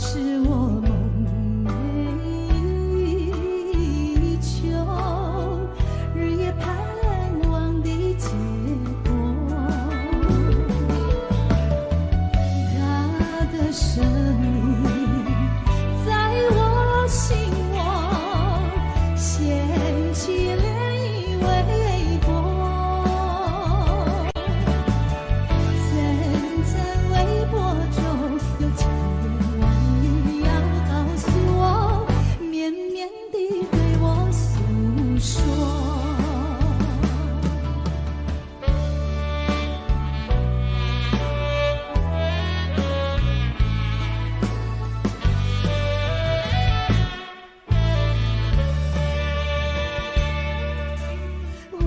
是我梦寐以求，日夜盼望的结果。他的生命在我心窝掀起涟漪微波，层层微波中有千言万语要告诉我，绵绵地对我诉说。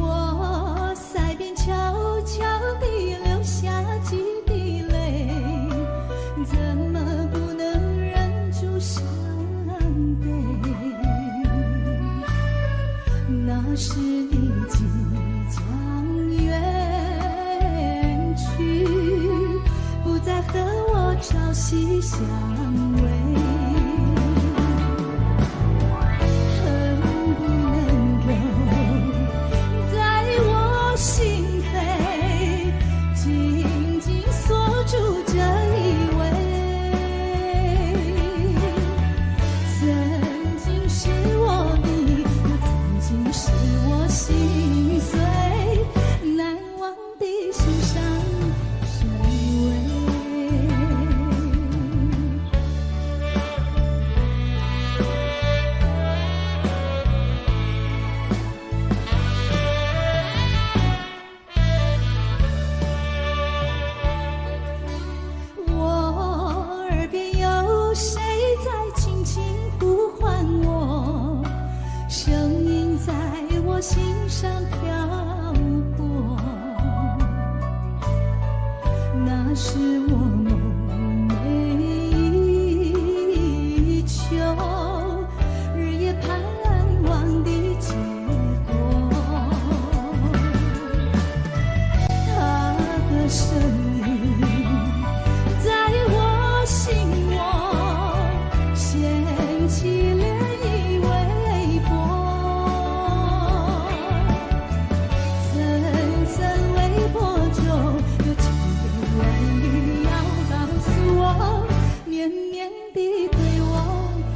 我腮边悄悄地流下几滴泪，怎么不能忍住伤悲？那时你即将远去，不再和我朝夕相偎。恨不能够在我心扉紧紧锁住这一位，曾经是我的，又曾经是我心碎，难忘的心上谁为？我耳边有谁在轻轻呼唤我，声音在我心上飘过，那是我梦寐以求，日夜盼望的结果。他的声音在我心窝掀起涟漪微波，层层微波中有千言万语要告诉我，绵绵地对我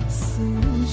诉说。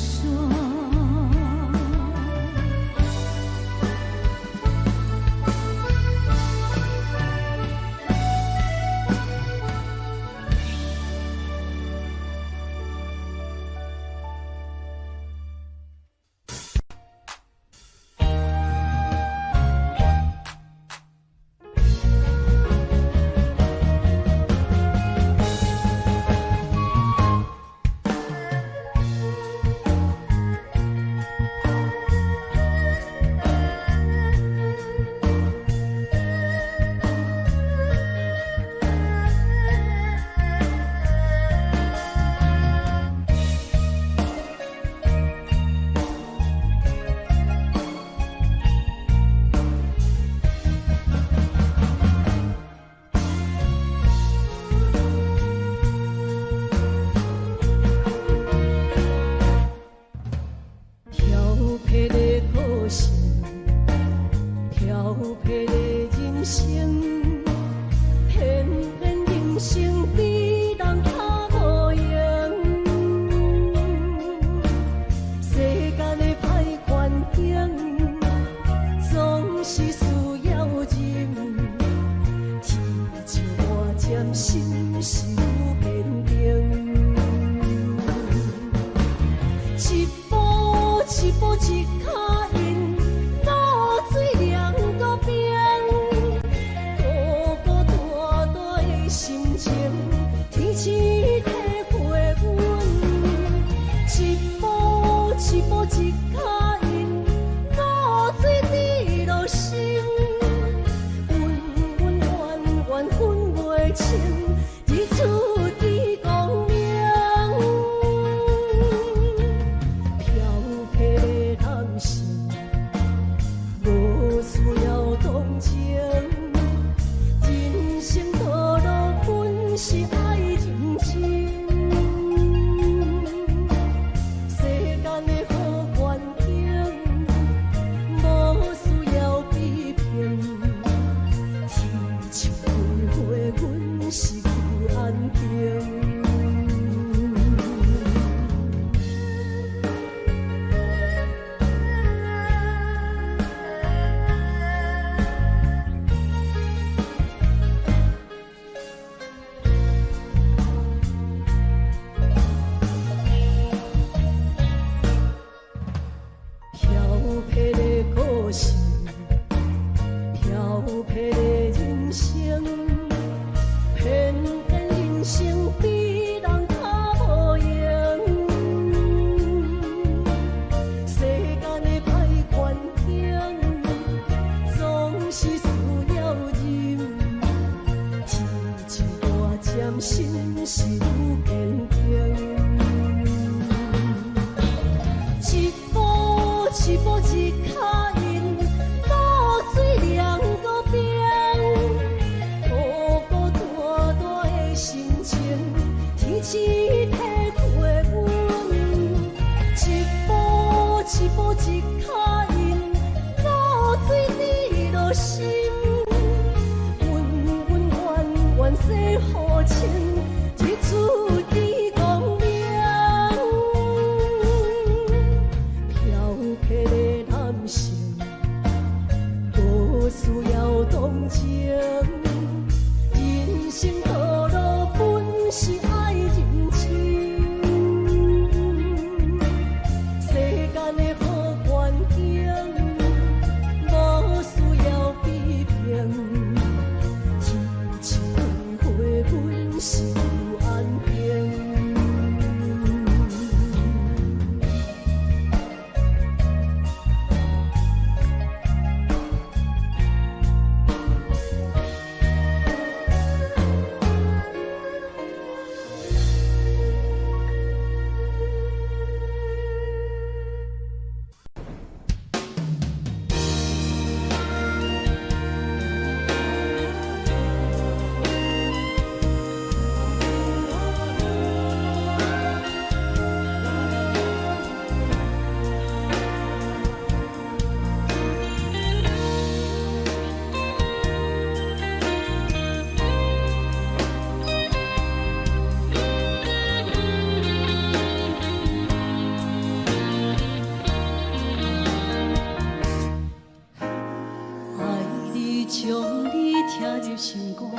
心肝，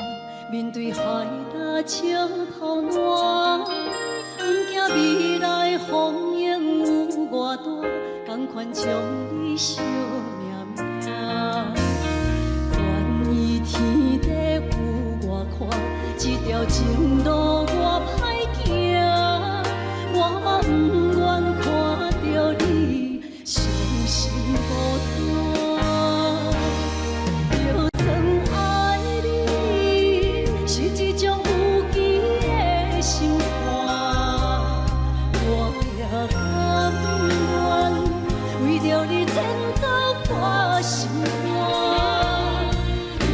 面对海大笑头烂，不惊未来风影有偌大，同款将你惜命命。愿意天地有我看，这条情路我歹行，我嘛不愿看着你伤心孤单。就算爱你是一种有机的想法，我也甘愿为着你前途挂心肝。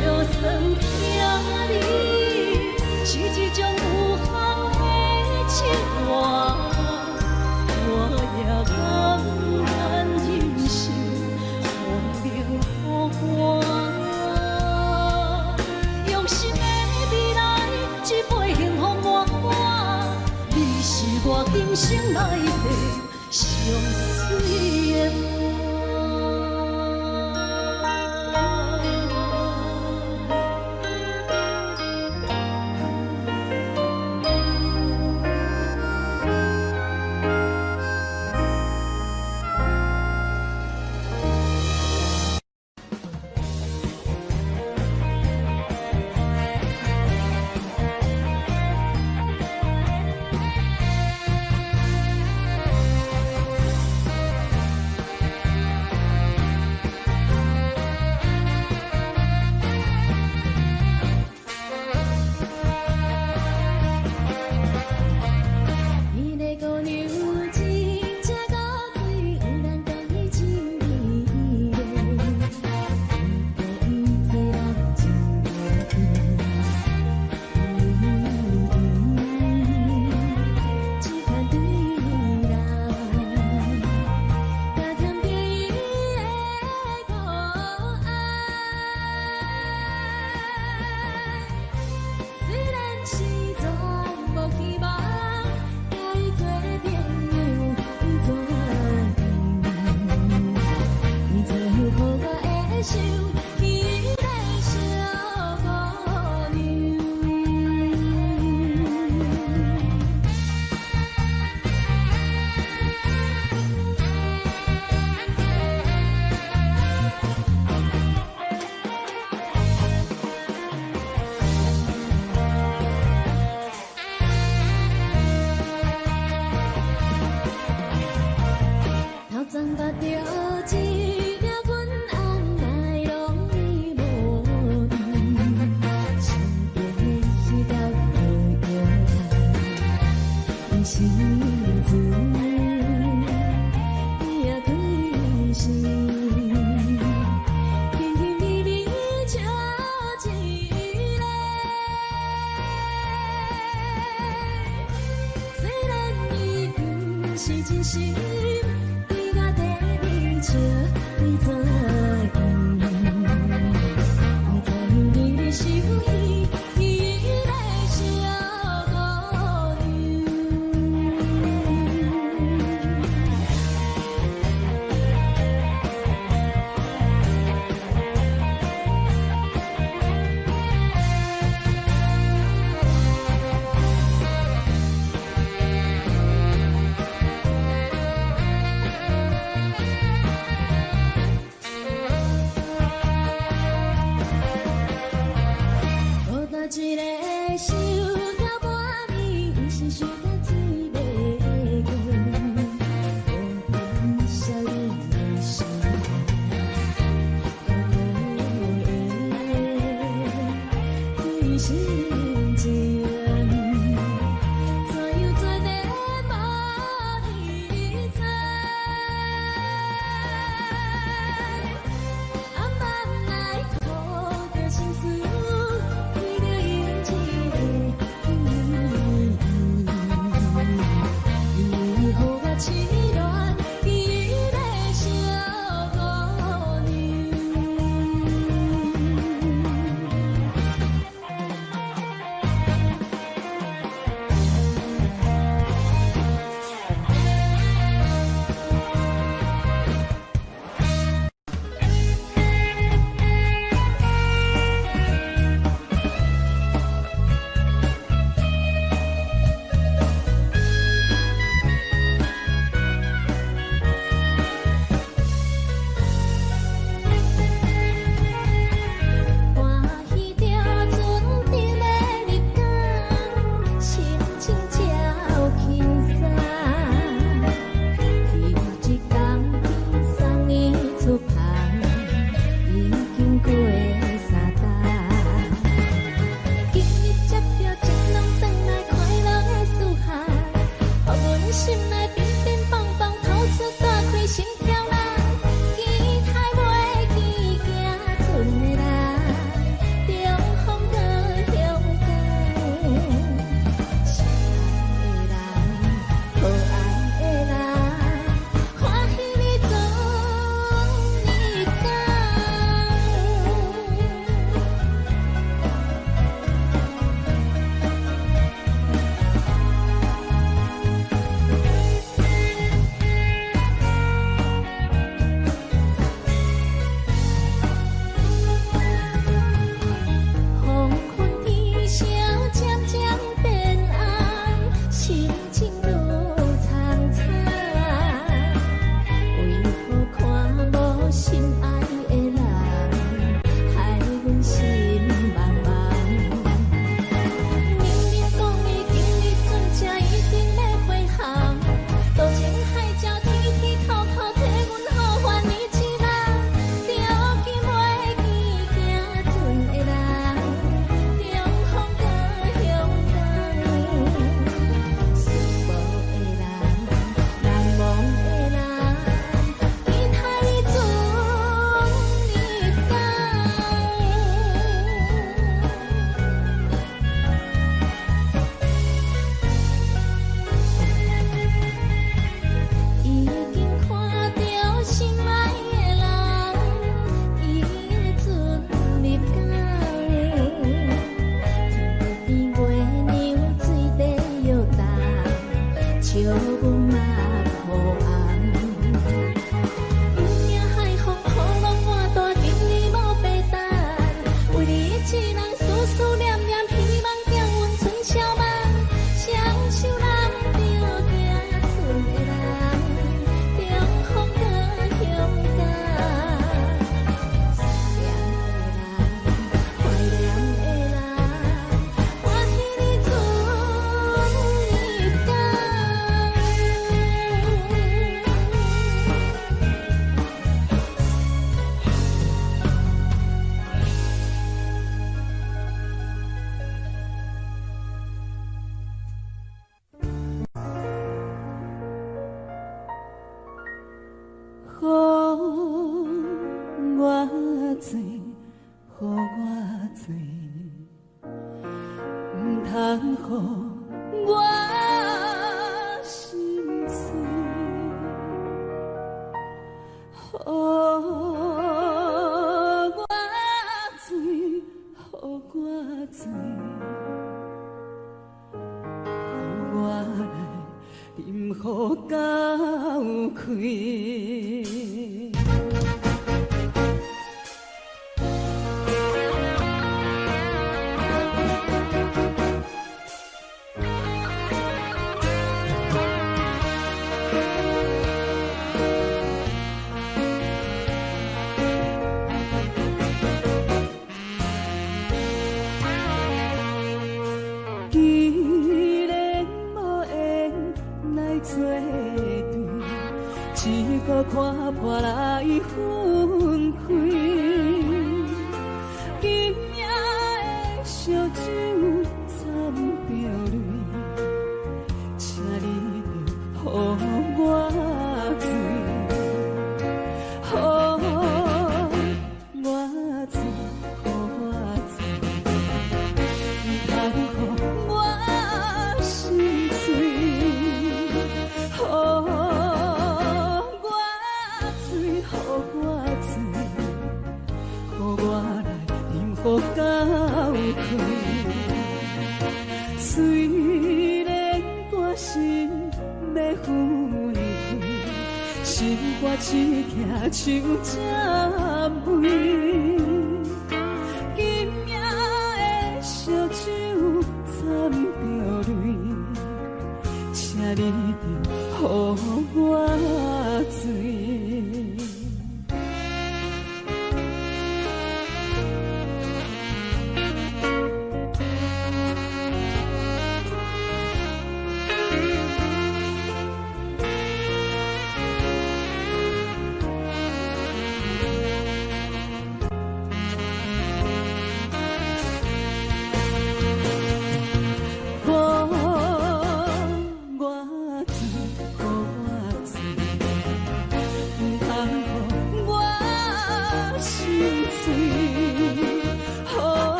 就算疼你是一种有限的情话，我也甘愿忍受风明雨寒。用心的未来，一杯幸福满满，你是我今生来世上水的花。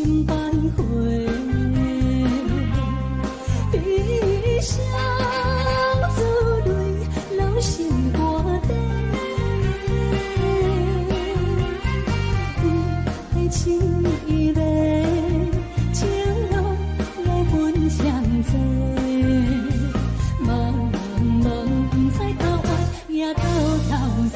千百回，悲伤珠泪流成歌底，不系凄迷，情路来分相济，茫茫不知到爱也到头西。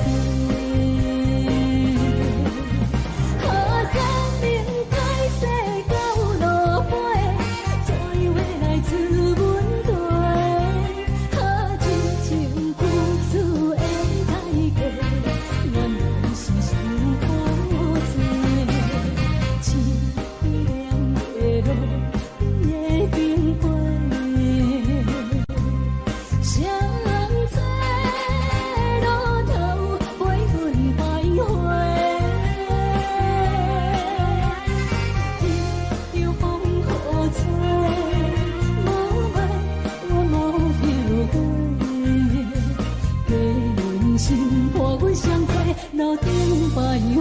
路顶徘徊。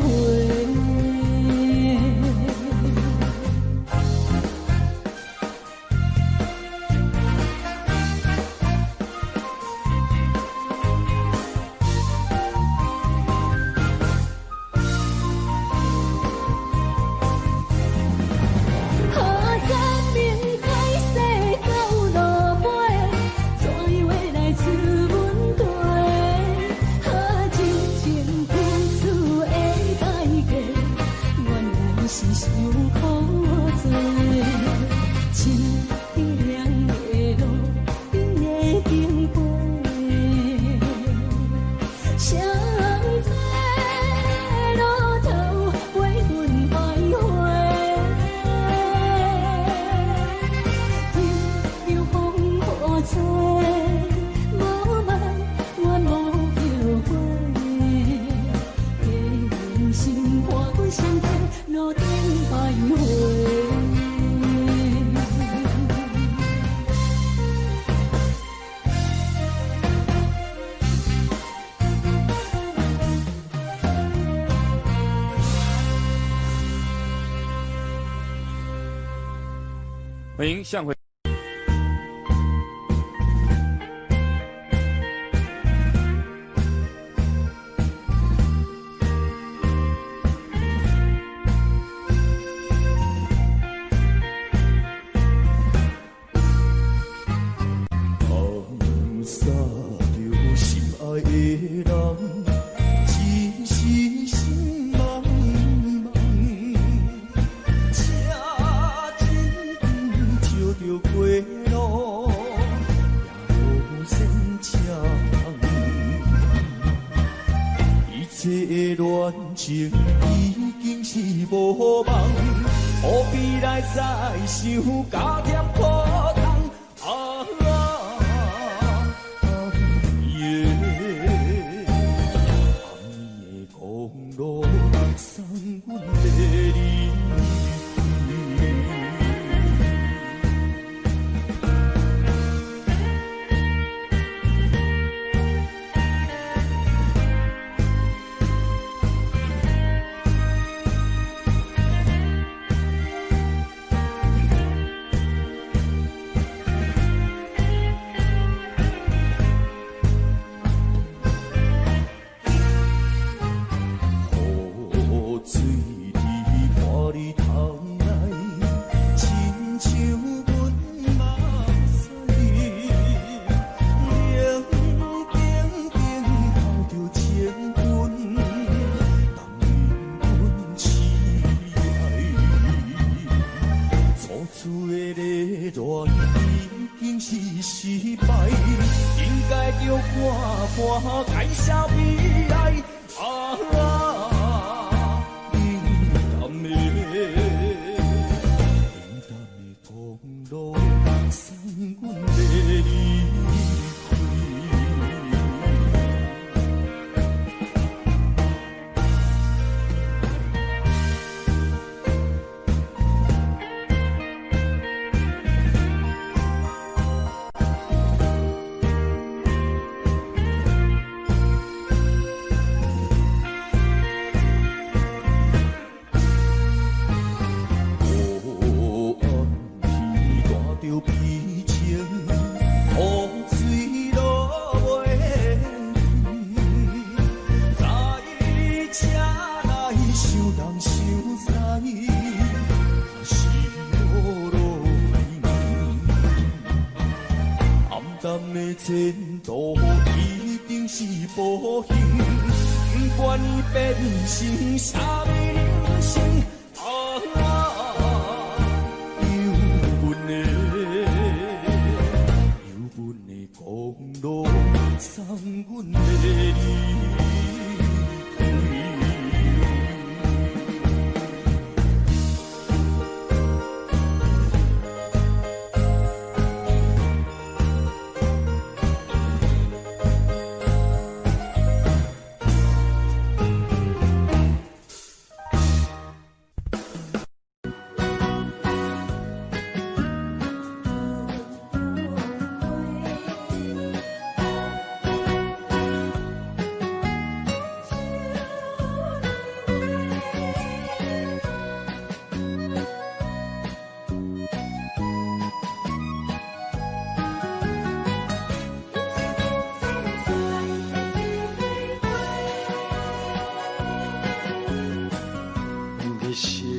欢迎向回。情已经是无望，何必来再想加添苦痛？夜，暗夜的公路送阮的离的前途已经是无形，不愿意变成啥物人生。公路送阮的离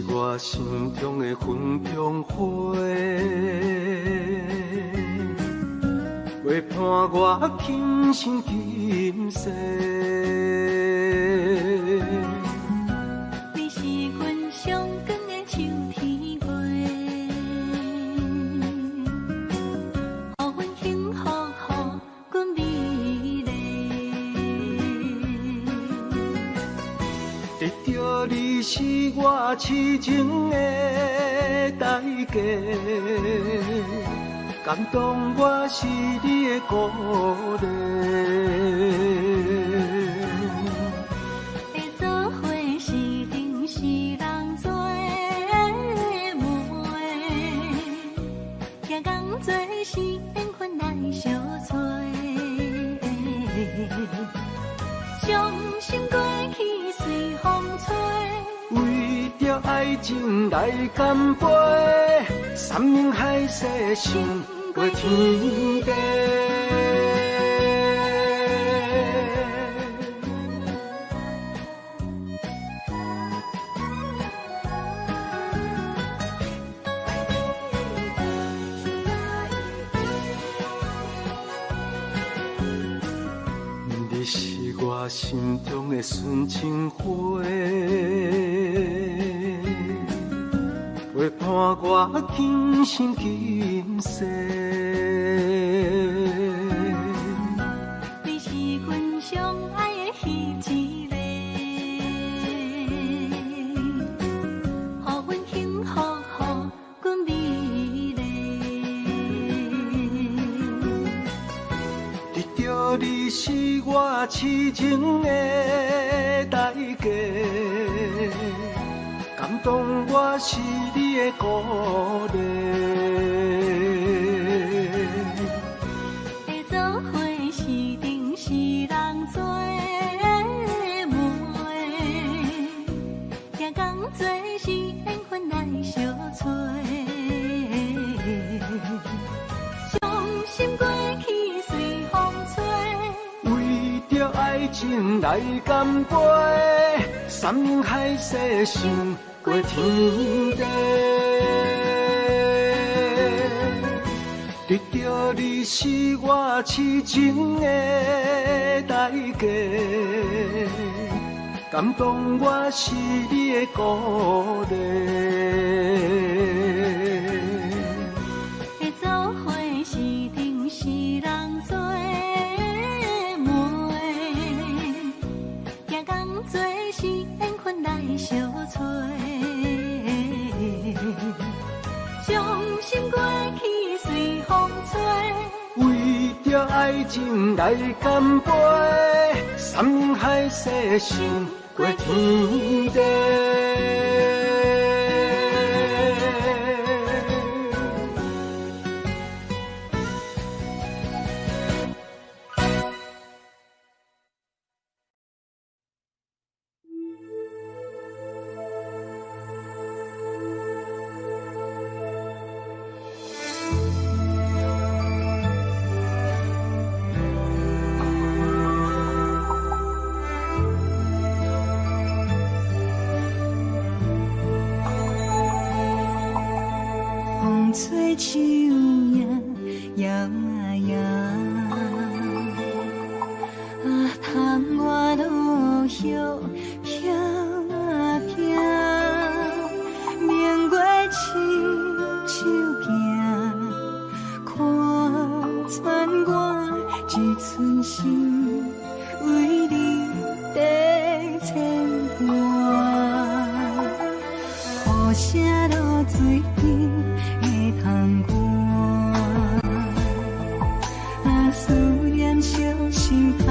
我心中的云中花，陪伴我今生今世。你是阮上光的秋天月，予阮幸福，予阮美丽。得到你是我痴情的代价，感动我是你的鼓励。会做伙是定是人做梦，行工做是缘分来相找。伤心过去随风吹。为着爱情来干杯，山盟海誓想过天地。你是我心中的纯情花，陪伴我今生今世。你是阮上爱的彼一个，予阮幸福，予阮美丽。得到你是我痴情的代价，感动我是你的鼓励。会做伙是定是人做梦，行工做是缘分来相找。伤心过去随风吹，为着爱情来干杯，山盟海誓想过天地。得到你是我痴情的代价，感动我是你的鼓励。会做伙是定是人做梦，行工做是缘分来相找。伤心过去随风吹，为着爱情来干杯，山盟海誓想过天地。风吹树叶摇啊摇。石飘啊飘，明月亲手行，看穿我一寸心，为你在牵挂。雨声落水边会通寒，啊思念烧心头。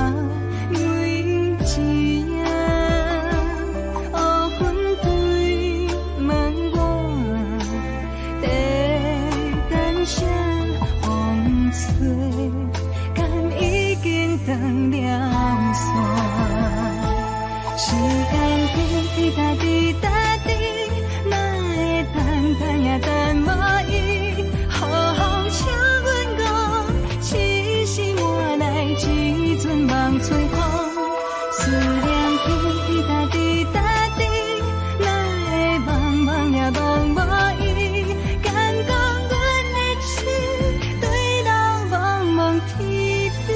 时间滴答滴答滴，哪会等呀等无伊？雨风请阮讲，痴心换来一阵梦吹风。思念滴答滴答滴，哪会茫茫呀茫无伊？敢讲阮的心对人茫茫天边。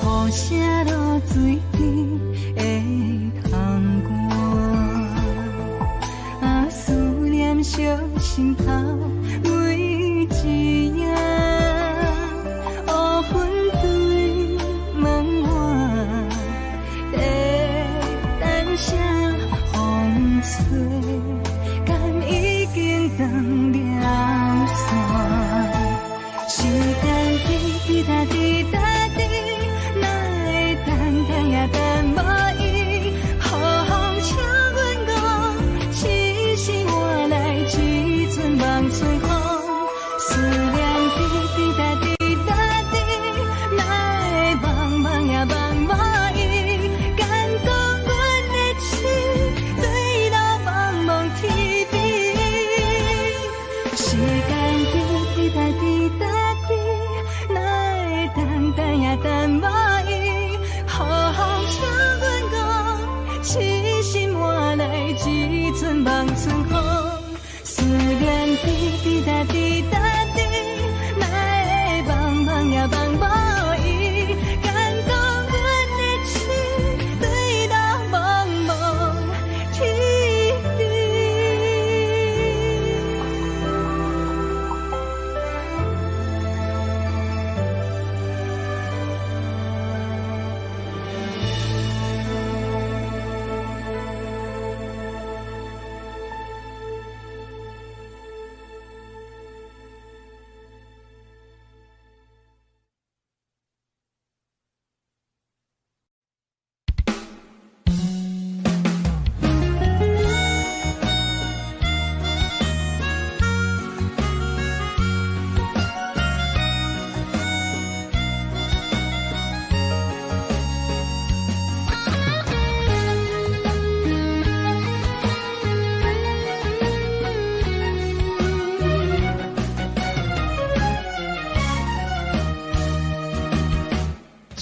雨声落水边会通寒，啊思念烧心头为一夜，乌云对门外，在等啥风吹，敢已经断了线，时间滴答滴答滴。等无伊，雨风请阮讲，痴心换来一阵梦吹风。思念滴答滴答滴，哪会茫茫呀茫无伊？敢讲阮的心对人茫茫天边。时间滴答滴答滴，哪会等呀等无伊？雨风请阮讲，痴心换来一阵梦春风。思念滴答滴答滴，哪会茫茫呀茫无伊？敢讲阮的心对人茫茫天边。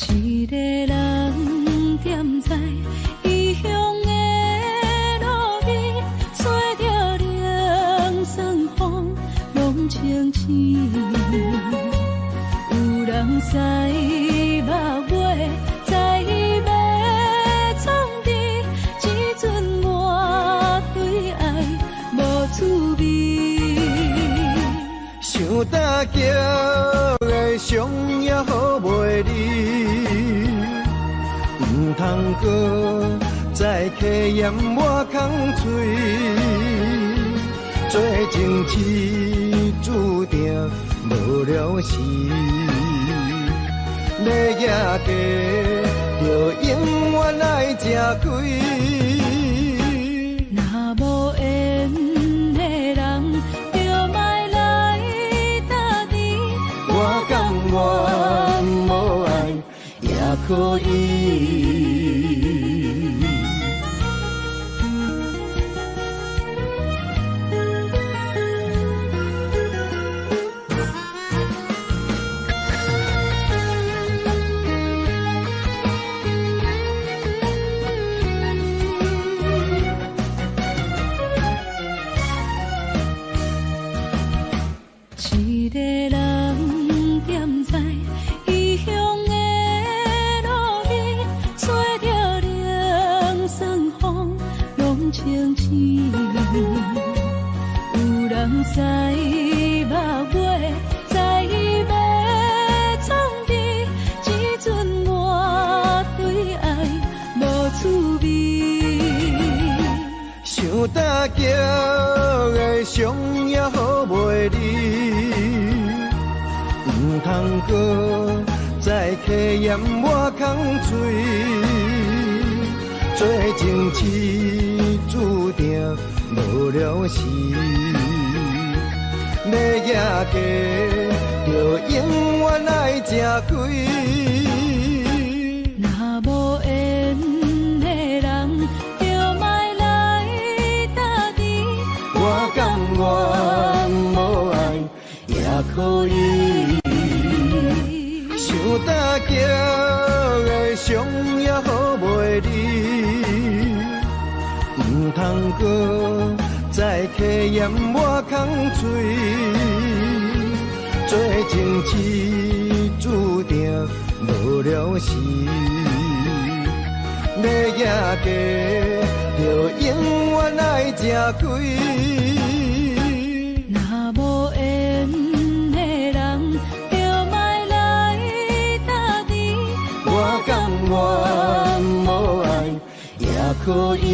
一个人踮在异乡的路边，吹着凉爽风，拢清醒。有人知目尾，知要创治，一阵我对爱无滋味。想搭桥的伤也好袂离，唔通搁再客嫌我空嘴，做情痴注定无了时，要夜家就永远来吃亏。若无缘的人，就莫来打你。我甘愿无爱也可以。一个人踮在异乡的路边，吹着凉爽风，拢清醒。有人知目尾，知要创治，只准我对爱无滋味。想大桥的伤也好袂离，唔通搁再客嫌我空嘴，做情痴注定无了时。要野家，就永远爱吃亏。若无缘的人，就莫来搭敌。我甘愿无爱也可以，想大桥的伤也好袂离，唔通搁再客嫌我空嘴，做情痴注定无了时。要野家，就永远爱吃亏。若无缘的人，就莫来搭敌。我甘愿无爱也可以。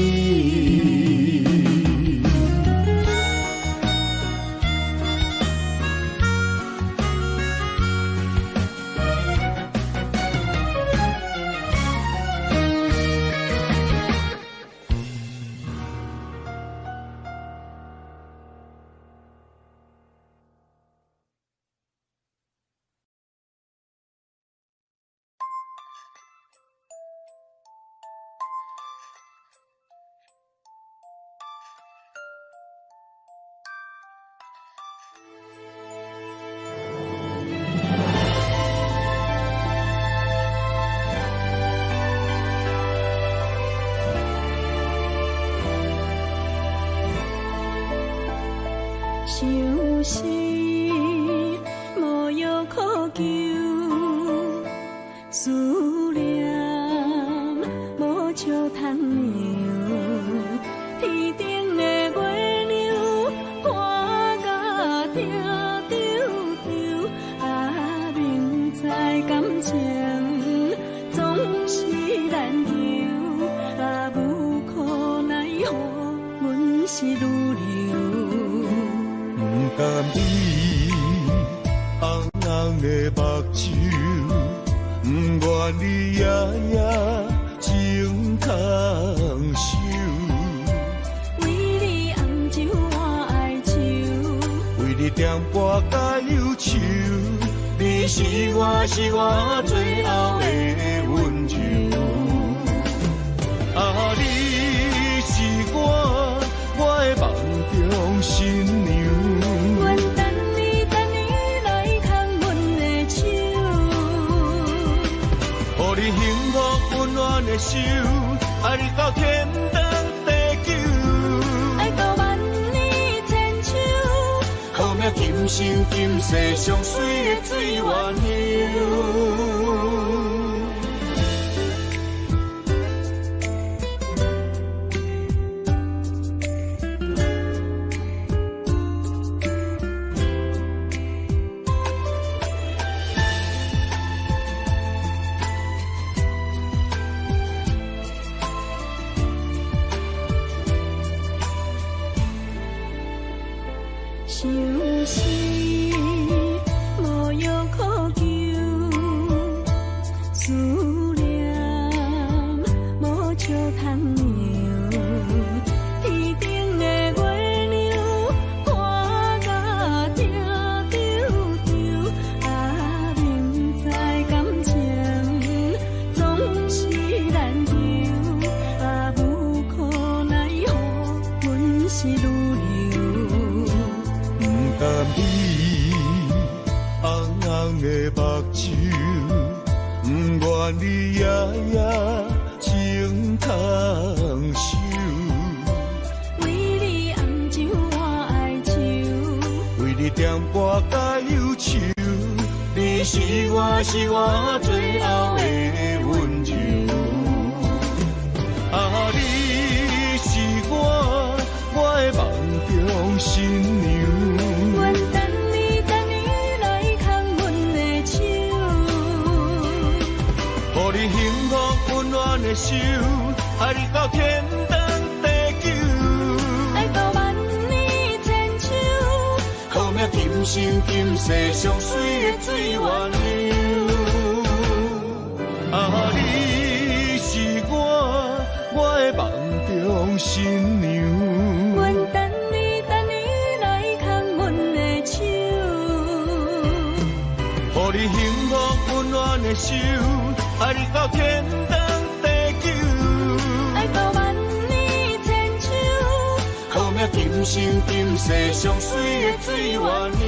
想是无药可救，思念无笑通描。天顶的月亮看甲定丢丢，啊，明知感情总是难求，啊，无可奈何，阮是愈流。甘伊红红的目睭，不愿你夜夜情空守。为你红酒换哀愁，为你点拨甲忧愁，你是我最后的温柔。啊，你是我的梦中新娘。阮等你来牵阮的手，予你幸福温暖的手，爱你到天长地久，爱到万年千秋，好命今生今世上水的水源流。想是无药可救，思念无笑通描。天顶的月亮看甲定丢丢，啊，明知感情总是难求，啊，无可奈何，阮是愈流。甘你红红的目睭，不愿你夜夜情空守。为你红酒换哀愁，为你点跋甲忧愁，你是我最后的温柔。啊，你是我的梦中新娘。阮等你来牵阮的手，予你幸福温暖的手，爱你到天长地久，爱到万年千秋。好命今生今世上水的水源流。啊，你是我的梦中新娘。阮等你来牵阮的手，予你幸福温暖的手，爱你到天长地久，爱到万年千秋。好命今生今世上水的水源流。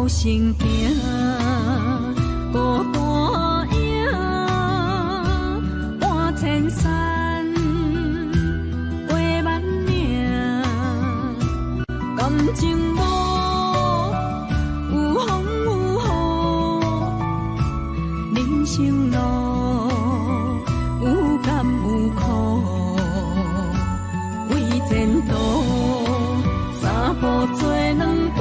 心行，孤单影，半千山，画万名，感情无有风有雨，人生路有甘有苦，为前途三步做两步。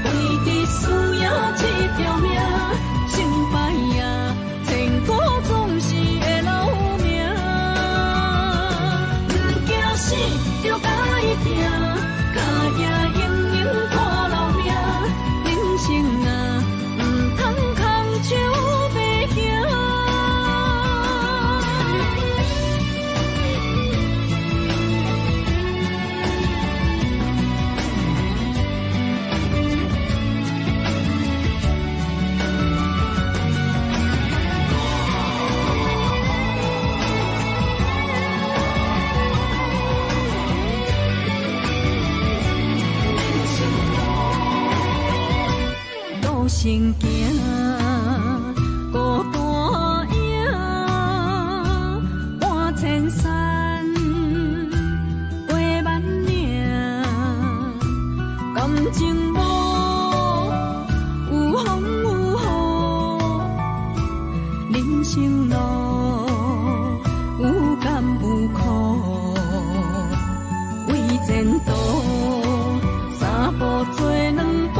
为伫需要这条命，成败呀，千古总是会留名。不惊死，就甲伊拼，脚也硬硬看老命。人生啊，唔通空手白行。行行，孤单影，半千山，画万名，感情无有风有雨，人生路有甘有苦，为前途三步做两步。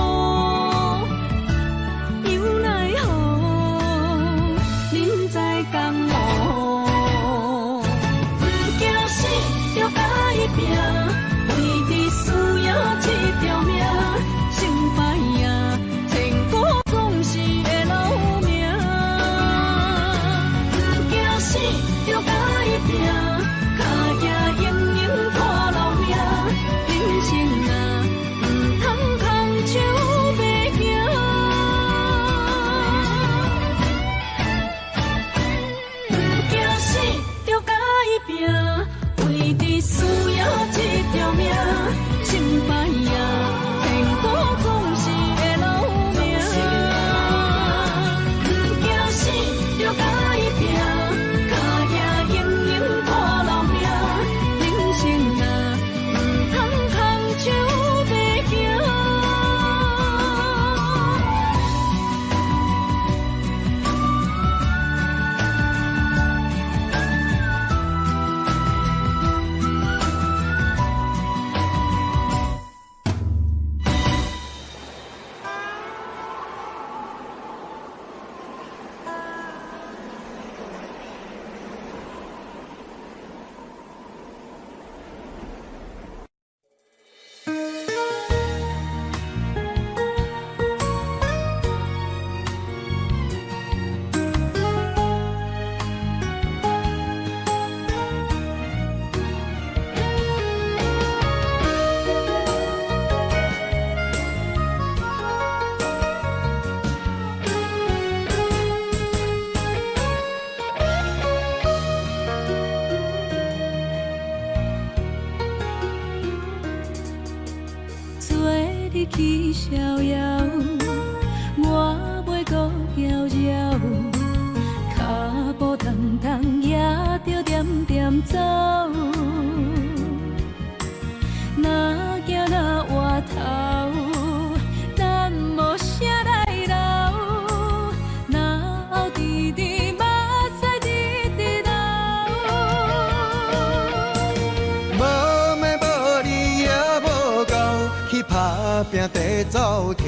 有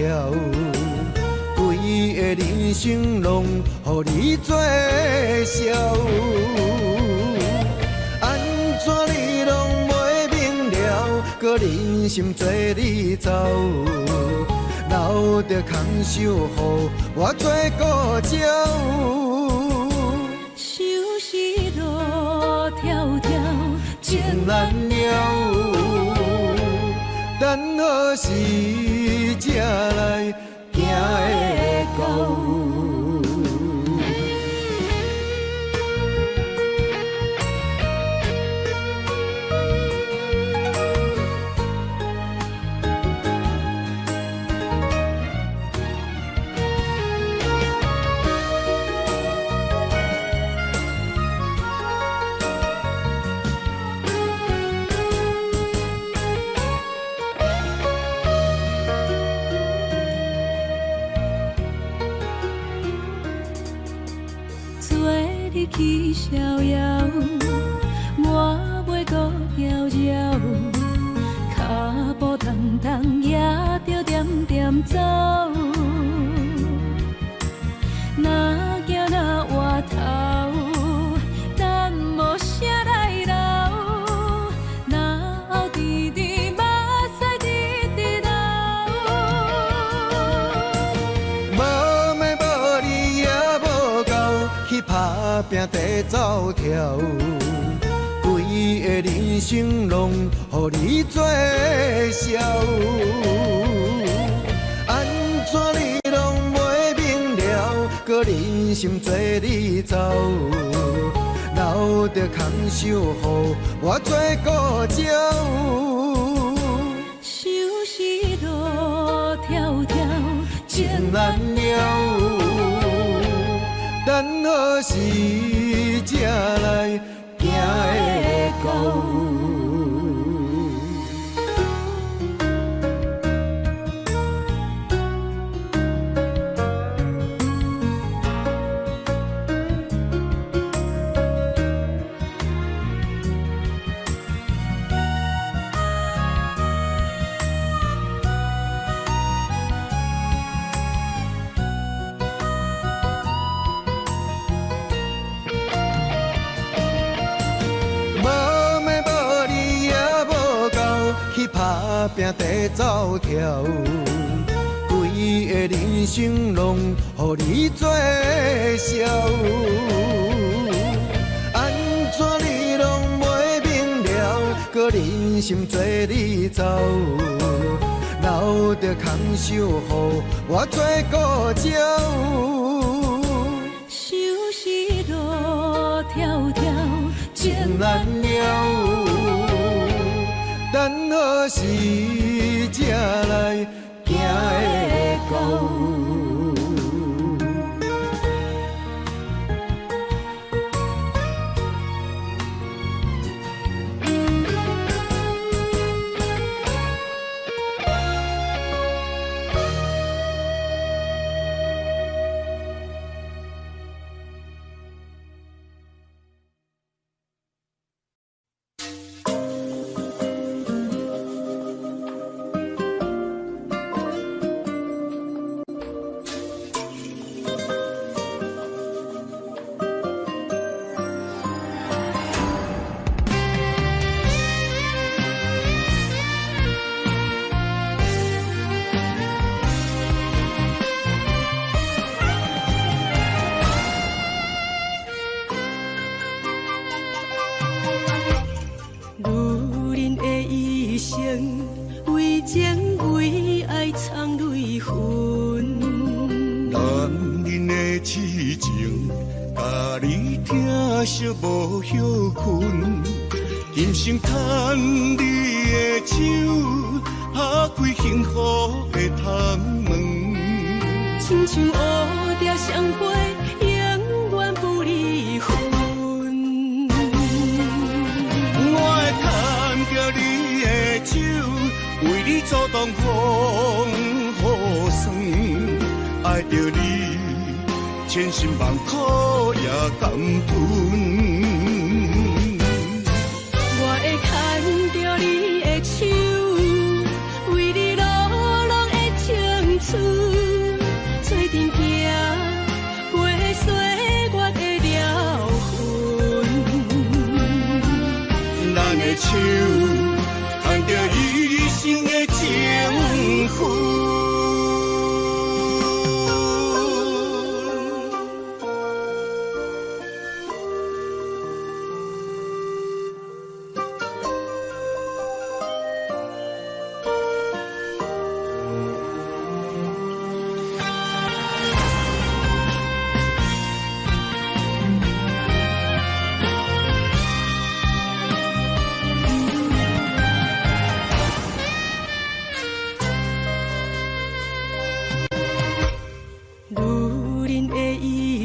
跳，规个人生拢予你做笑。安怎你拢袂明了，搁忍心做你走，留着空手予我做顾鸟。想是路迢迢，情难了。等何时才来行会到？去逍遥，我袂搁摇摇，脚步重重也着点点走。若行若回头，咱无啥来留，若后直直目屎直直流。无咩无理也无够，去打拼地走跳，规个人生拢予你做笑。安怎你拢袂明了，搁忍心做你走，留着空手予我做顾鸟。想是路迢迢，情难了。等何时才来行会到？打拼地走跳，规个人生拢予你做笑。安怎你拢袂明了，搁忍心做你走，留着空手予我做顾鸟。想是路迢迢，情难了。等何时才来行会到？为情为爱藏泪痕，男人的痴情，甲你疼惜无歇困。今生牵你的手，打开幸福的窗门。亲像乌蝶相陪，永远不离分。我会牵着你的手，为你阻挡风雨霜，爱着你，千辛万苦也甘吞。我会牵着你的手，为你流浪的青春，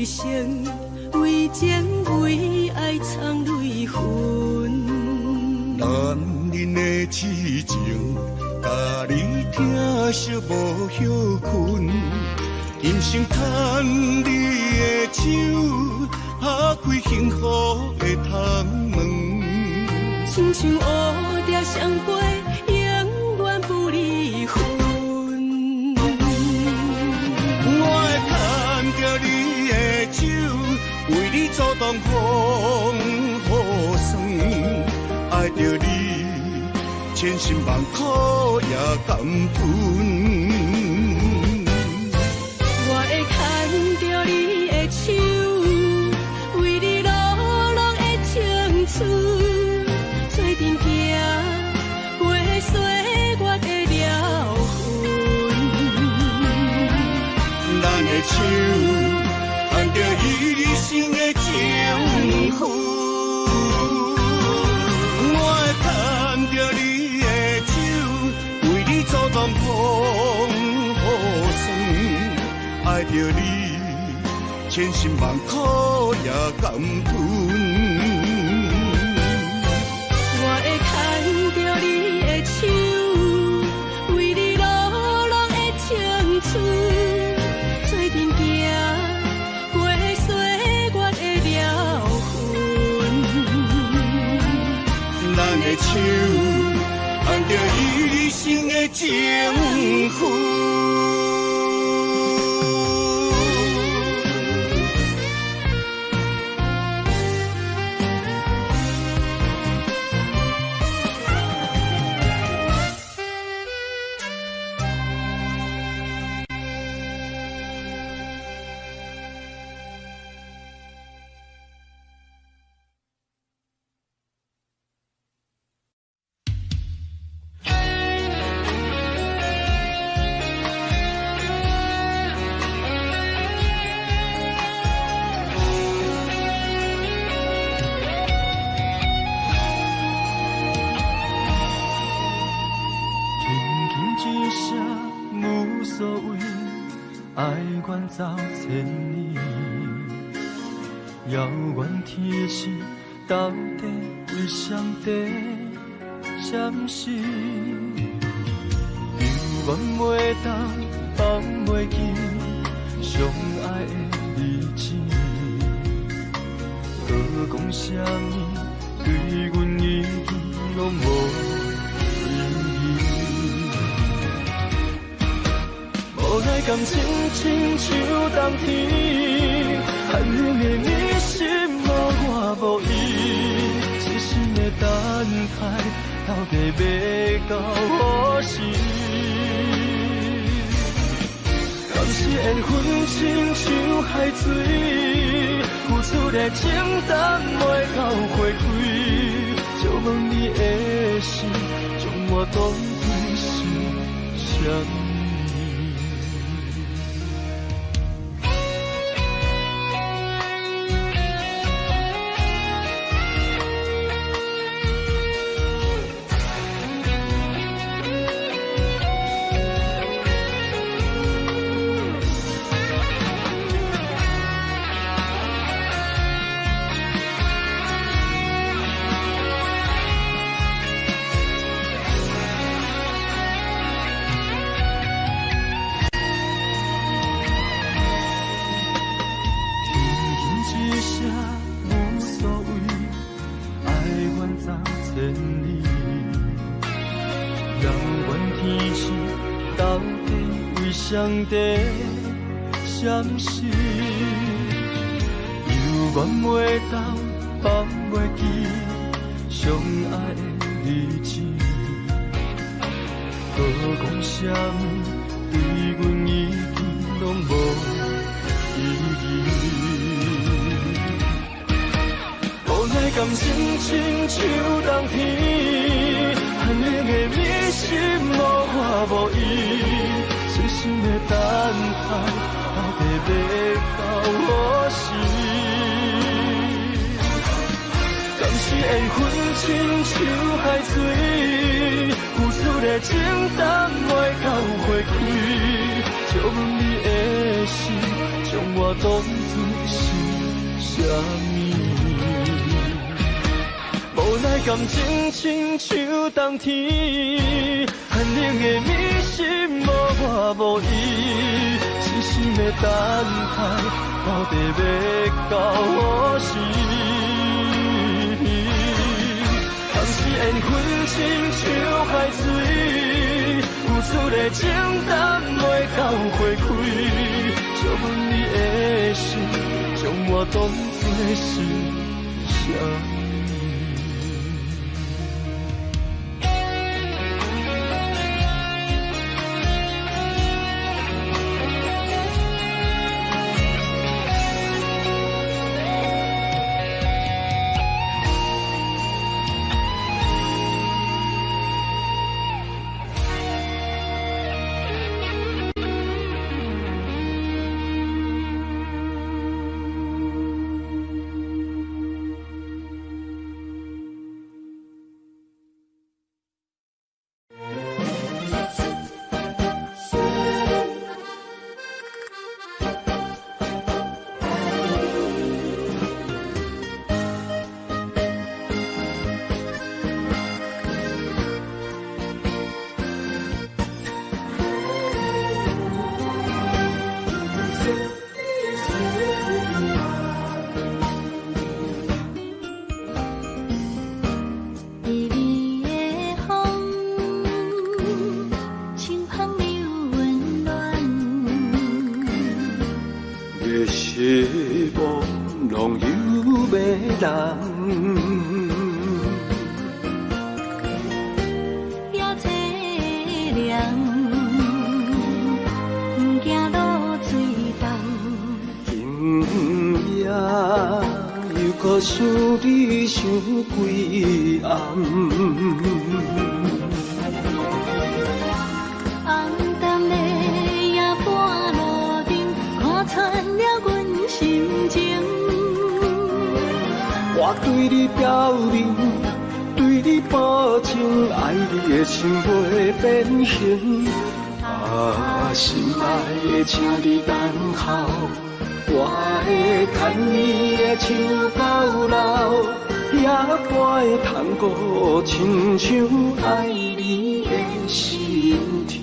生为情为爱藏泪痕。男人的痴情，甲你疼惜无歇困。今生牵你的手，打开幸福的窗门。亲像乌蝶相陪，永远不离分。我会牵着你的手，为你阻挡风雨霜。爱着你，千辛万苦也甘吞。我会牵着你的手，为你流浪的青春。做阵行，过岁月的了痕。咱的手，牵着一生的情分。我会牵着你的手，为你阻挡风雨霜。爱着你，千辛万苦也甘吞。我会牵着你的手，为你流浪的青春。做阵行，过岁月的了痕。咱的手，牵着一生的情分。走千里，遥远天星到底为上帝闪烁？犹原袂当放袂记相爱的日子，搁讲啥物对阮意义拢无意义。无奈感情亲像冬天，寒冷的你心无我无伊，痴心的等待，到底要到何时？敢是缘分亲像海水，付出的情淡袂到花开，就问你的心，将我当作是啥物？上帝闪烁，犹原袂当放袂记相爱的日子，搁讲啥物对阮意义拢无意义。无奈感情亲像冬天，寒冷的你心无我无伊。痴心的等待，到底要到何时？敢是缘分亲像海水，付出的情淡袂到花开，就问你的心，将我当作什么？无奈感情亲像冬天，寒冷的你心无我无伊，深深的等待，到底要到何时？当时缘分亲像海水，付出的情淡袂到花开，借阮你的心，将我当作是什么？想你想几暗，红淡的夜半路灯，看穿了阮心情。我对你表明，对你保证，爱你的心袂变形。啊，心爱的，请你等候。我会牵你的手到老，也会通过亲像爱你的心跳。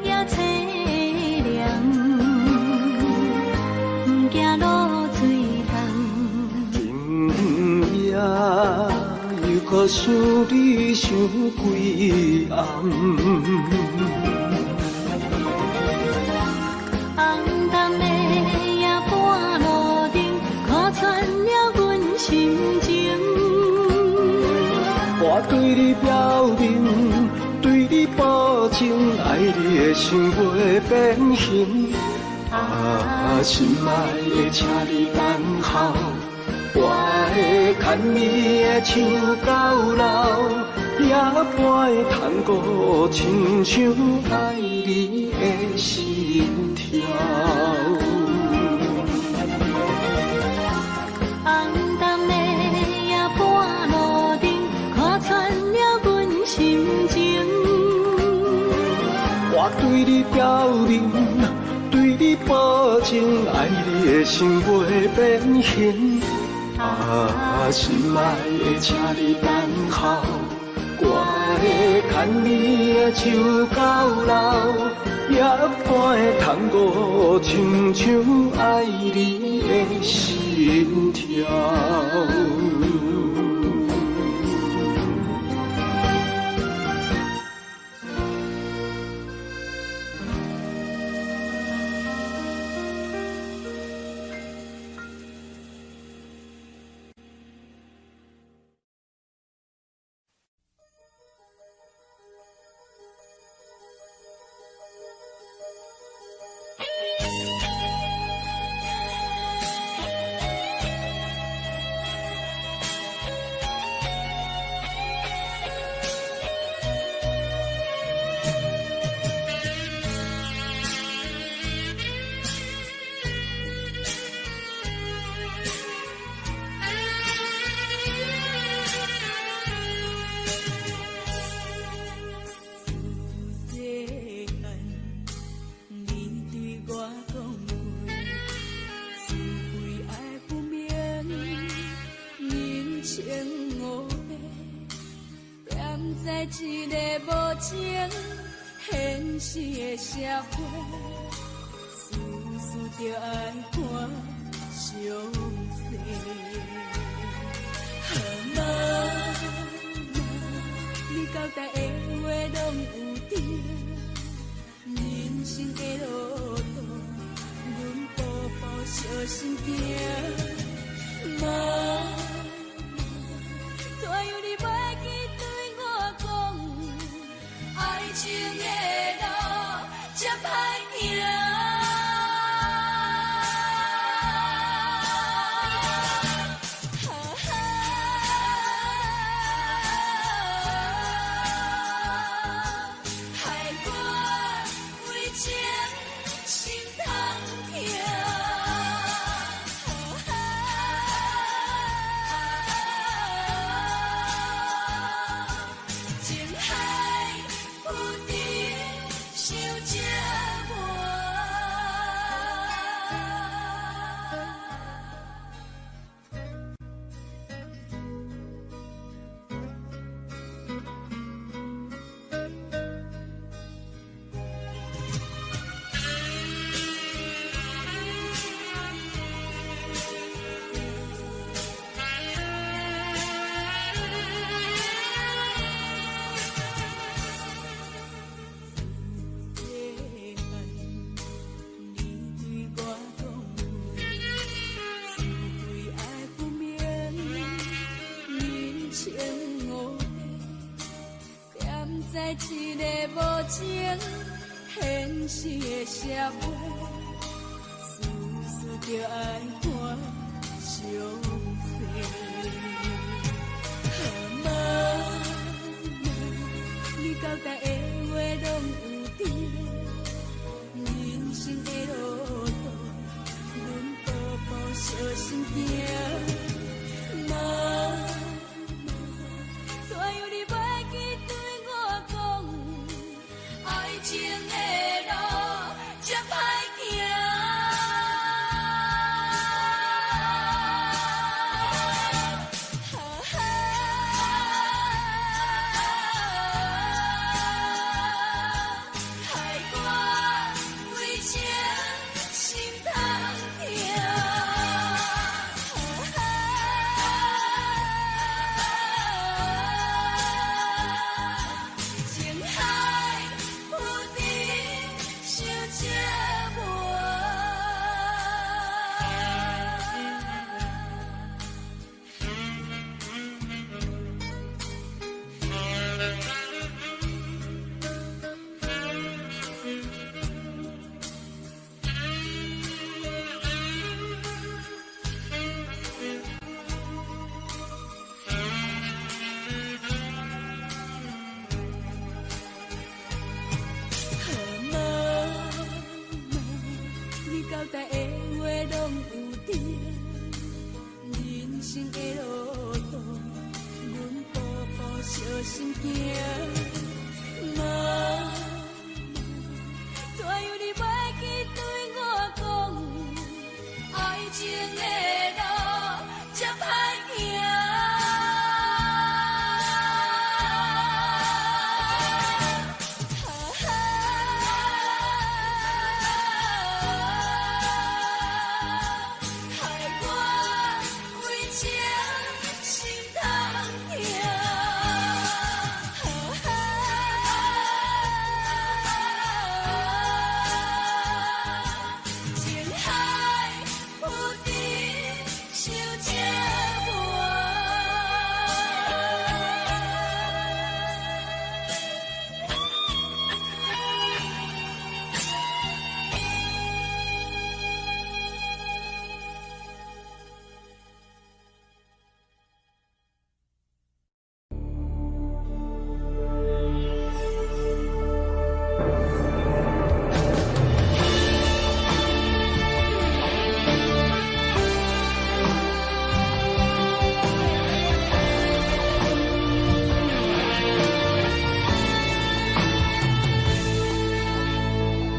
也凄凉，行路水重。今夜又搁想你想几暗，红淡的夜半路灯，看穿了阮心情。我对你表明，对你保证，爱你的心袂变形。啊，心爱的，请你等候，我会牵你的手到老，也会通过亲像爱你的心跳。红淡的夜半路灯，看穿了阮心情。我对你表明，对你保证，爱你的心袂变形。啊，心爱的，请你等候，我会牵你的手到老，也会通过亲像爱你的心跳。在一个无情现实的社会，事事就爱看详细。妈妈，你交代的话拢有对，人生的路途，阮步步小心行。妈妈，怎样你袂记对我讲，爱情的路这歹行。在一个无情现实的社会，事事就爱看详细。妈妈，你交代的话拢有对，人生的路途，阮步步小心行。妈妈，怎样你袂记对我讲，爱情的路这歹行。交代的话拢有对，人生的路途，阮步步小心行。妈妈，怎样你袂记对我讲，爱情的路这歹行。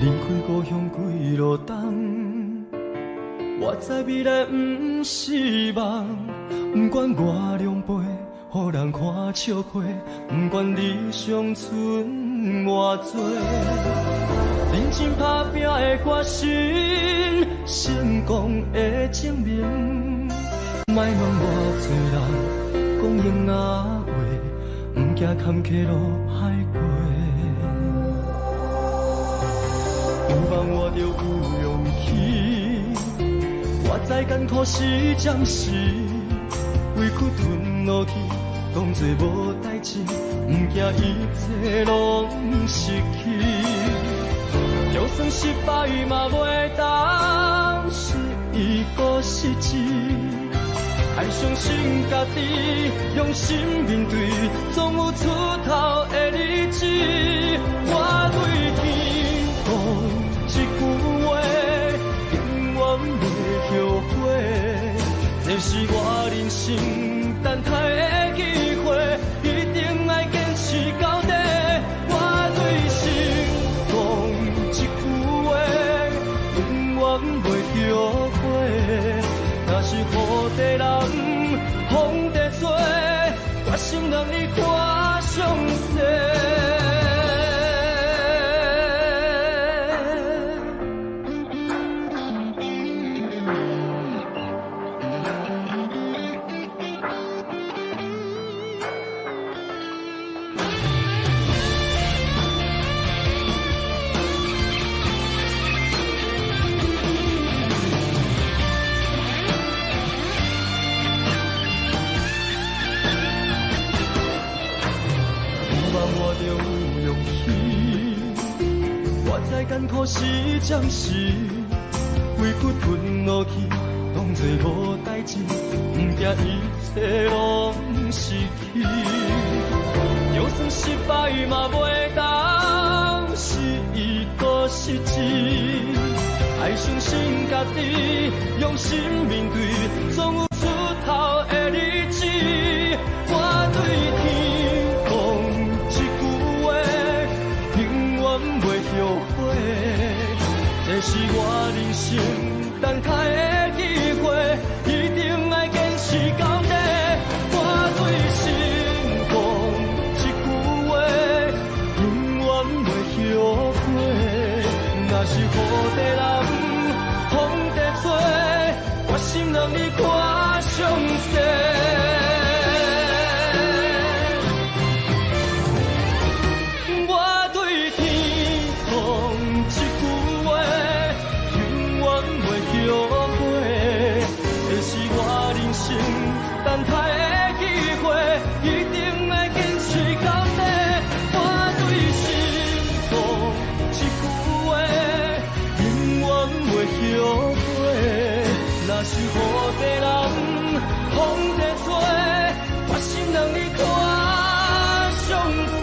离开故乡几路冬，我知未来不是梦，不管我两杯予人看笑话，不管你伤剩偌多，认真打拼的决心，成功的证明。莫问偌多人讲闲话，不惊坎坷路歹过。有梦我就有勇气，我知艰苦是暂时，委屈吞落去。当作无代志，不惊一切拢失去。就算失败嘛袂当是一个失志。爱相信家己，用心面对，总有出头的日子。我对天讲一句话，永远袂后悔。这是我人生等待的机会，一定爱坚持到底。我对心讲一句话，永远袂后悔。若是雨地人，风地吹，决心让你看上世。艰苦是暂时，委屈吞落去，当作无代志，不惊一切拢失去。就算失败嘛袂当是一个失志。爱相信家己，用心面对，总有出头的日子。我对天讲一句话，永远袂后悔。这是我人生等待的机会，一定爱坚持到底。我对心讲一句话，永远袂后悔。若是雨地人，风地吹，决心让你看上世。等待的机会，一定爱坚持到底。我对心讲一句话，永远袂后悔。若是雨地人，风地吹，决心让你看上世。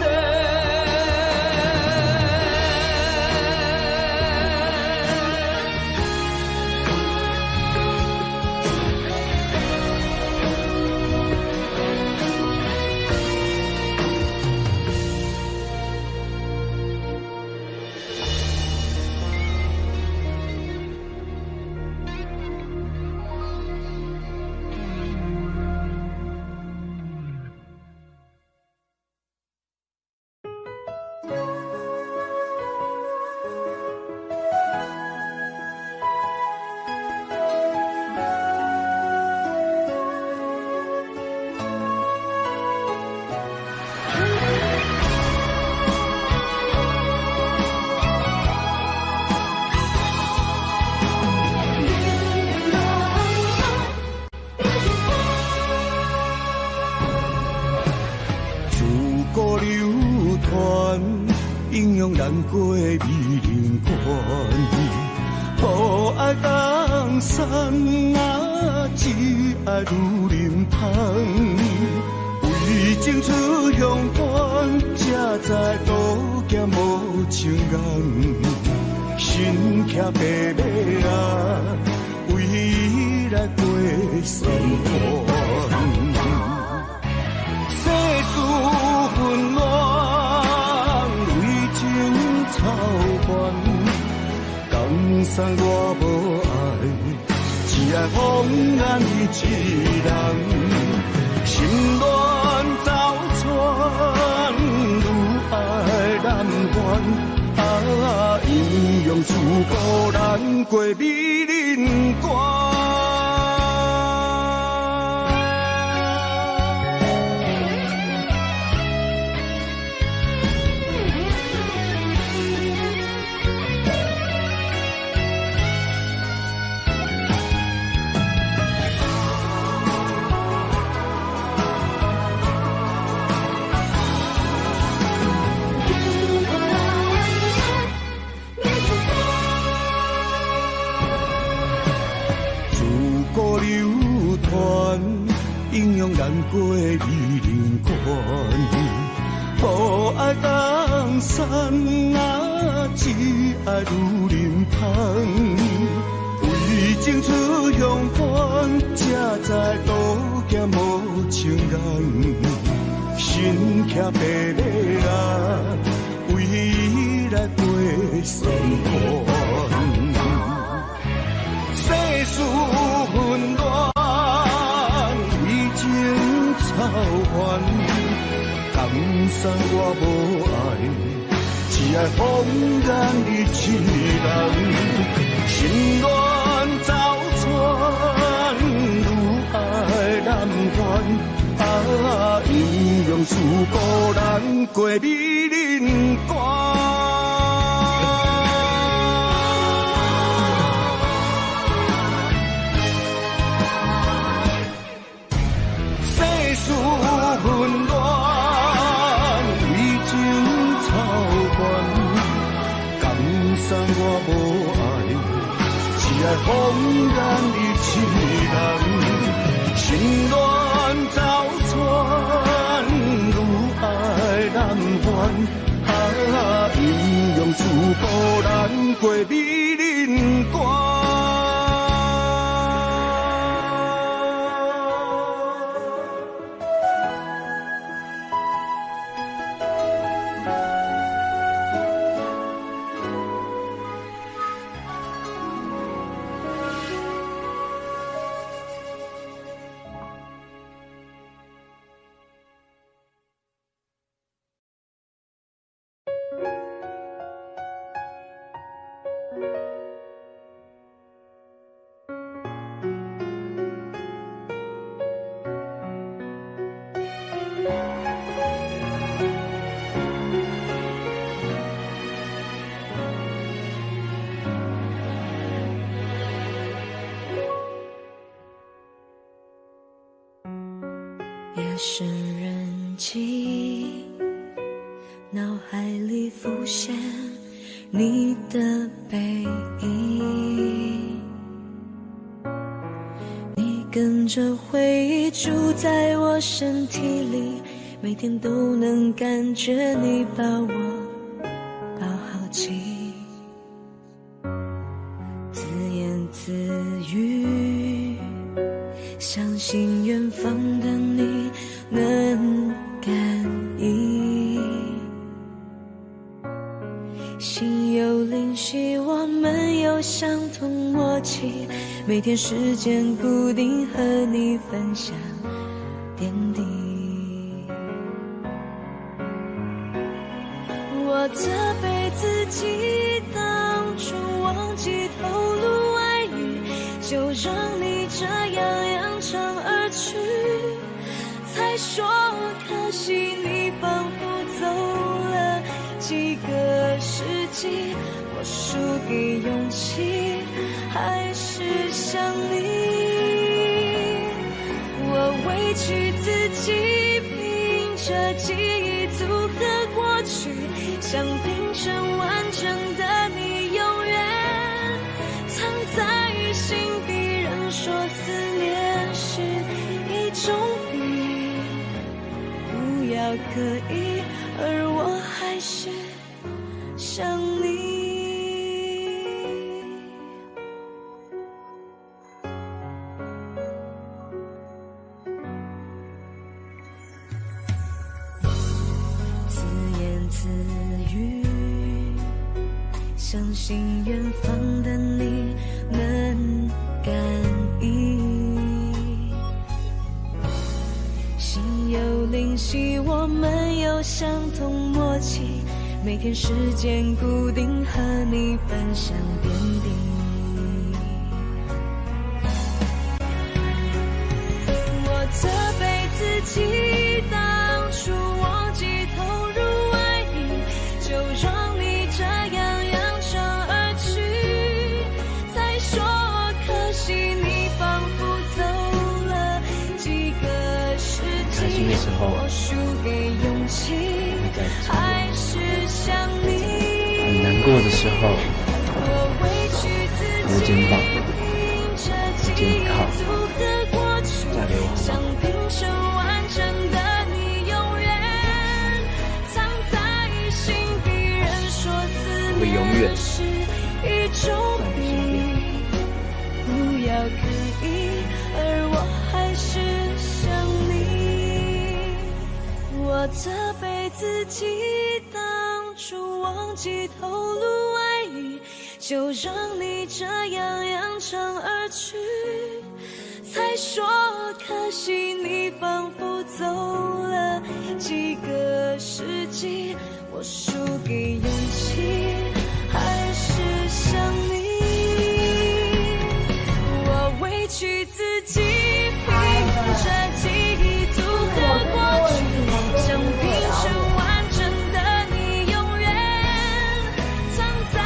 难过美人关，雨爱江山啊，只爱如林芳。为情出乡关，才知路行无情人。心骑白马啊，为伊来过生活。世事纷乱，为情操烦。江山我无爱，只爱风安一人。心心乱走船，愈爱难还。阴阳自古难过美人关。阴阳难过美人关，无爱江山啊，只爱女人香。为情出乡关，才知路行无情人。身骑白马啊，为伊来陪山关。世事纷乱。草原，江山我无爱，只爱风干你一人。心乱走船，愈爱难还。阴阳自古难过美人关。纷乱，为情草原，江山我无爱，只爱风干你一人。心乱走船，愈爱难还。阴阳自古难过美人关。夜深人静，脑海里浮现你的背影，你跟着回忆住在我身体里，每天都能感觉你把我抱好紧，自言自语，相信远方的你能感应，心有灵犀，我们有相同默契，每天时间固定和你分享点滴。我责备自己当初忘记透露爱语，就让你这样扬长而去，才说可惜你仿佛走了几个世纪，我输给勇气还是想你，我委屈自己凭着记忆组合过去，想拼成完整的你永远藏在心底，人说思念是一种病，不要刻意，而我还是想你。自言自语，相信远方的你能感应，心灵犀，我们有相同默契，每天时间固定，和你分享点滴。我责备自己，当初忘记投入爱你，就让你这样扬长而去。再说可惜，你仿佛走了几个世纪，我输给勇气，还是想你。很难过的时候，我委屈自己，肩膀，肩靠，嫁给我想平生完整的你，永远藏在心底。人说思念是一种病，不要刻意，而我还是想你。我责备自己，当初忘记透露爱意，就让你这样扬长而去。才说可惜，你仿佛走了几个世纪，我输给勇气，还是想你。我委屈自己，凭着记忆组合过去，想平生完整的你，永远藏在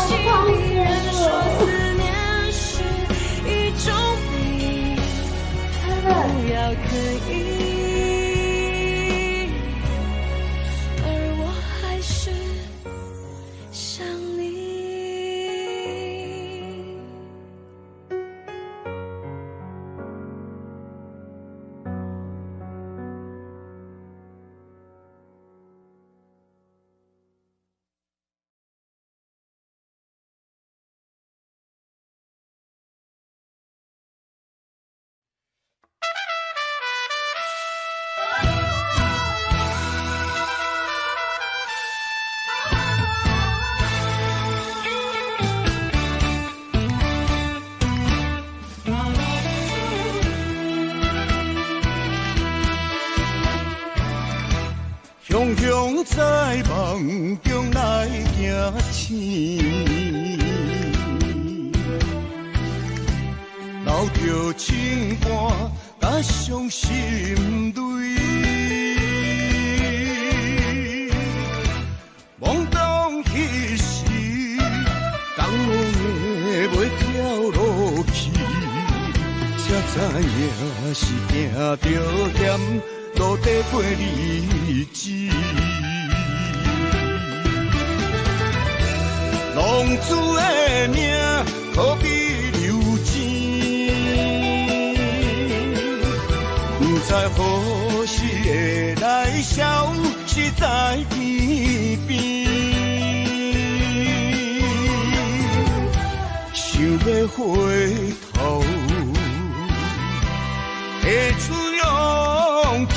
心里。人说思念是一种病，不要刻意，而我还是想你。雄雄在梦中来行醒，留着情歌甲伤心泪，懵懂彼时，感恩的袂跳落去，才知影是行着险。路底过日子，浪子的命可比流钱，不知何时会来消失在天边。想要回头，会出勇气，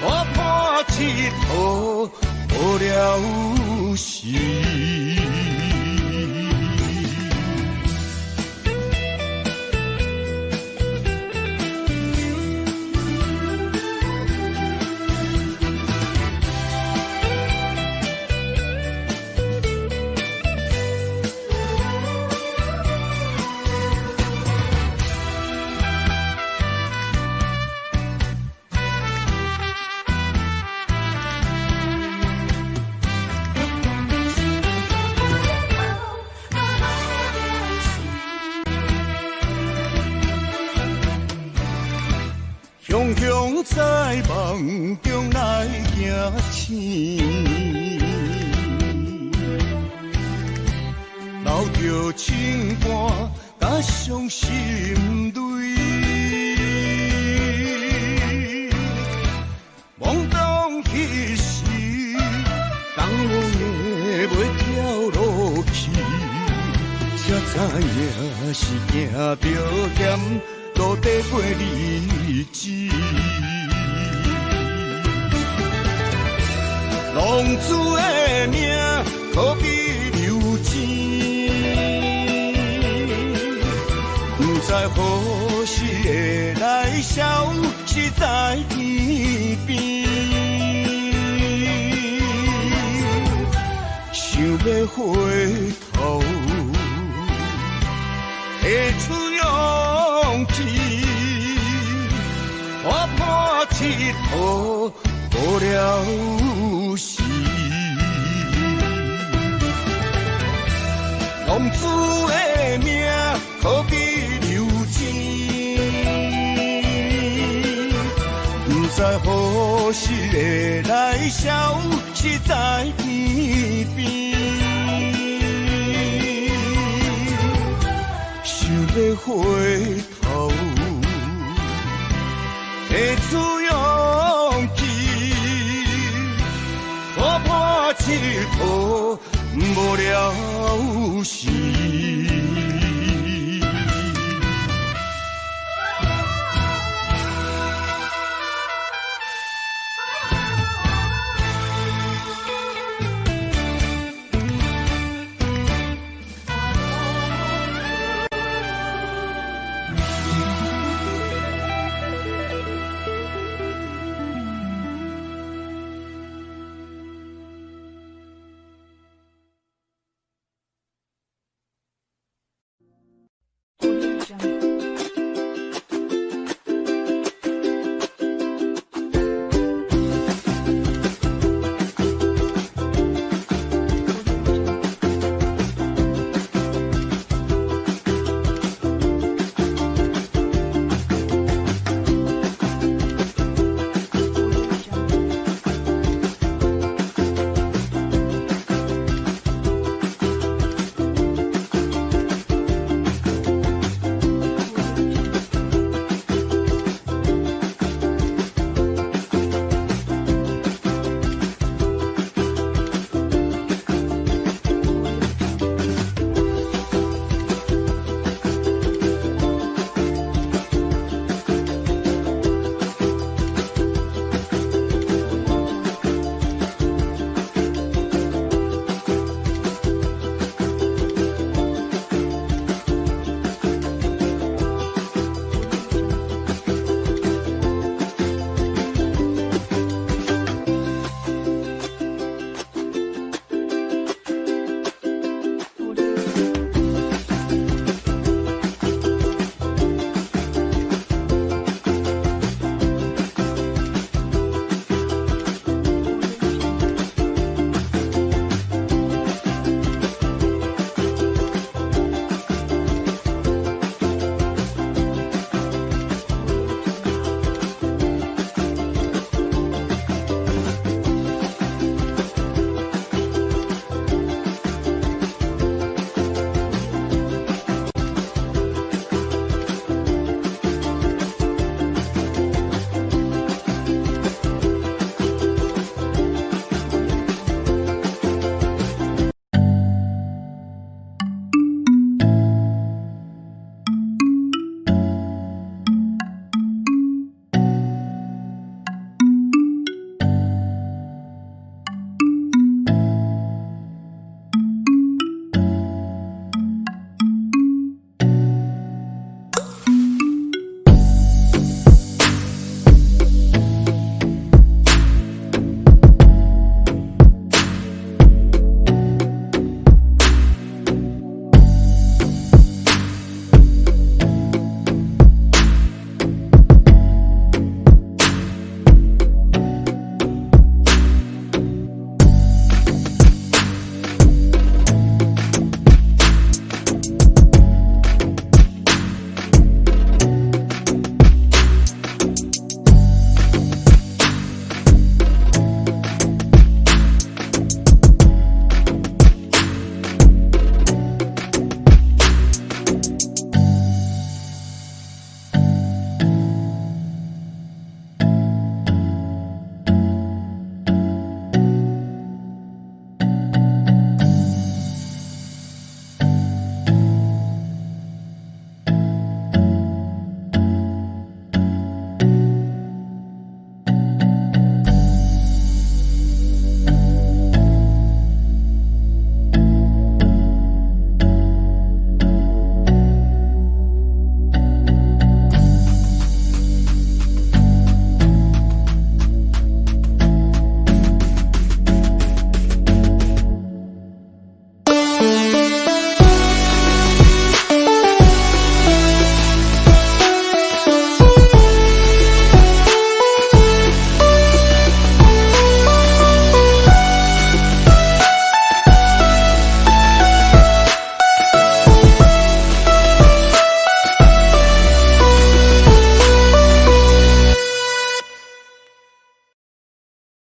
我破铁头无了时。雄雄在梦中来行醒，留着情歌甲伤心泪，懵懂彼时，感恩的袂跳落去，才知影是行着险。路底过日子，浪子的命可比流钱，不知何时会来来消失在天边。想要回头，会出勇气，我破铁土过了时。浪子的命可比流钱，不知何时会来消失在天边。想要回